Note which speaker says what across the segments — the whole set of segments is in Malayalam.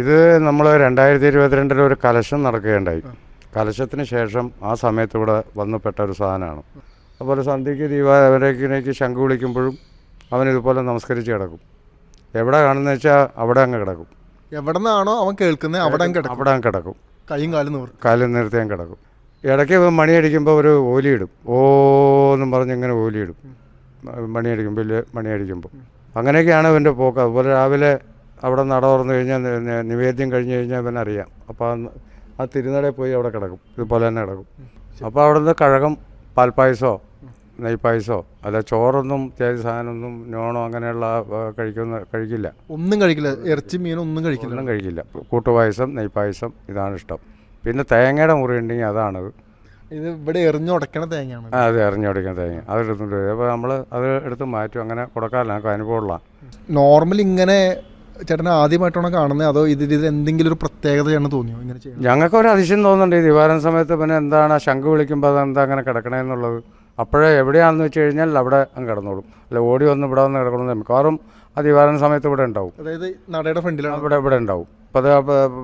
Speaker 1: ഇത് നമ്മൾ 2022 ഒരു കലശം നടക്കുകയുണ്ടായി. കലശത്തിന് ശേഷം ആ സമയത്ത് ഇവിടെ വന്നുപെട്ട ഒരു സാധനമാണ്. അതുപോലെ സന്ധ്യയ്ക്ക് ദീപാവലിക്ക് ശംഖ് വിളിക്കുമ്പോഴും അവനിതുപോലെ നമസ്കരിച്ച് കിടക്കും. എവിടെ കാണുന്നത് വെച്ചാൽ അവിടെ അങ്ങ് കിടക്കും.
Speaker 2: എവിടെ നിന്നാണോ അവൻ കേൾക്കുന്നത് അവിടെ
Speaker 1: അങ്ങ് കിടക്കും.
Speaker 2: കാലും
Speaker 1: നിർത്തി അങ്ങ് കിടക്കും. ഇടയ്ക്ക് മണിയടിക്കുമ്പോൾ ഒരു ഓലിയിടും. ഓന്നും പറഞ്ഞ് ഇങ്ങനെ ഓലിയിടും മണിയടിക്കുമ്പോൾ, വലിയ മണിയടിക്കുമ്പോൾ. അങ്ങനെയൊക്കെയാണ് ഇവൻ്റെ പോക്ക്. അതുപോലെ രാവിലെ അവിടെ നട തുറന്നു കഴിഞ്ഞാൽ നിവേദ്യം കഴിഞ്ഞ് കഴിഞ്ഞാൽ ഇവനറിയാം. അപ്പോൾ ആ തിരുനടയിൽ പോയി അവിടെ കിടക്കും. ഇതുപോലെ തന്നെ കിടക്കും. അപ്പോൾ അവിടെ നിന്ന് കഴകം, പാൽപ്പായസമോ നെയ്പ്പായസമോ അല്ല ചോറൊന്നും സാധനമൊന്നും നോണോ അങ്ങനെയുള്ള കഴിക്കില്ല.
Speaker 2: ഒന്നും കഴിക്കില്ല. ഇറച്ചി മീനും ഒന്നും
Speaker 1: കഴിക്കില്ല. കൂട്ടുപായസം, നെയ്പ്പായസം ഇതാണ് ഇഷ്ടം. പിന്നെ തേങ്ങയുടെ മുറി ഉണ്ടെങ്കിൽ അതാണത്.
Speaker 2: ഇത് ഇവിടെ എറിഞ്ഞുടക്കണ തേങ്ങയാണ്.
Speaker 1: അത് എറിഞ്ഞുടക്കുന്ന തേങ്ങ അത് എടുത്തുകൊണ്ട് വരും. അപ്പോൾ നമ്മൾ അത് എടുത്ത് മാറ്റും. അങ്ങനെ കൊടുക്കാറില്ല, നമുക്ക് അനുഭവമുള്ള.
Speaker 2: നോർമലി ഇങ്ങനെ ചേട്ടനെ ആദ്യമായിട്ടാണോ കാണുന്നത്, അതോ ഇതിൽ എന്തെങ്കിലും ഒരു പ്രത്യേകതയാണ് തോന്നിയോ ഇങ്ങനെ ചെയ്യുന്നത്?
Speaker 1: ഞങ്ങൾക്കൊരു അതിശയം തോന്നുന്നുണ്ട്. ഈ ദിവാരം സമയത്ത് പിന്നെ എന്താണ് ശംഖ് വിളിക്കുമ്പോൾ അതെന്താ അങ്ങനെ കിടക്കണേന്നുള്ളത്. അപ്പോഴേ എവിടെയാണെന്ന് വെച്ച് കഴിഞ്ഞാൽ അവിടെ അങ്ങ് കിടന്നോളും. അല്ല ഓടി വന്ന് ഇവിടെ വന്ന് കിടക്കണമെന്ന് മിക്കവാറും ആ ദിവാരം സമയത്ത് ഇവിടെ ഉണ്ടാവും.
Speaker 2: അതായത് നടയുടെ ഫ്രണ്ടിലാണ്
Speaker 1: ഇവിടെ ഉണ്ടാവും.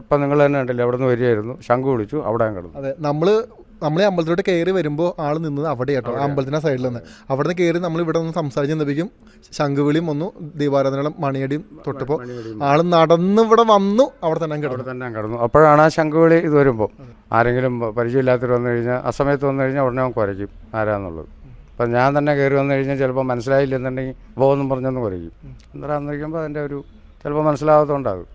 Speaker 1: ഇപ്പം നിങ്ങൾ തന്നെ ഉണ്ടല്ലോ, അവിടെ നിന്ന് വരികയായിരുന്നു, ശംഖ് വിളിച്ചു, അവിടെ കിടന്നു.
Speaker 2: അതെ, നമ്മളെ അമ്പലത്തിലോട്ട് കയറി വരുമ്പോൾ ആൾ നിന്നത് അവിടെ കേട്ടോ, അമ്പലത്തിൻ്റെ സൈഡിൽ നിന്ന്. അവിടെ നിന്ന് കയറി നമ്മൾ ഇവിടെ നിന്ന് സംസാരിച്ച് നിന്നപ്പോഴേക്കും ശംഖുവിളിയും വന്നു, ദീപാരാധനകളും മണിയടിയും തൊട്ടപ്പോൾ ആൾ നടന്ന് ഇവിടെ വന്നു, അവിടെ തന്നെ
Speaker 1: കിടന്നു. അപ്പോഴാണ് ആ ശംഖുവിളി ഇത് വരുമ്പോൾ ആരെങ്കിലും പരിചയമില്ലാത്തവർ വന്നു കഴിഞ്ഞാൽ, ആ സമയത്ത് വന്നു കഴിഞ്ഞാൽ ഉടനെ അവൻ കുരയ്ക്കും ആരാന്നുള്ളത്. അപ്പം ഞാൻ തന്നെ കയറി വന്നു കഴിഞ്ഞാൽ ചിലപ്പോൾ മനസ്സിലായില്ലെന്നുണ്ടെങ്കിൽ ബോധം പറഞ്ഞൊന്ന് കുരയ്ക്കും. എന്താണെന്ന് ചോദിക്കുമ്പോൾ അതിൻ്റെ ഒരു ചിലപ്പോൾ മനസ്സിലാകാത്തതുകൊണ്ടാകും.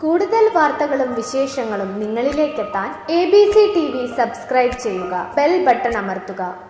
Speaker 3: കൂടുതൽ വാർത്തകളും വിശേഷങ്ങളും നിങ്ങളിലേക്കെത്താൻ ABC TV സബ്സ്ക്രൈബ് ചെയ്യുക, ബെൽ ബട്ടൺ അമർത്തുക.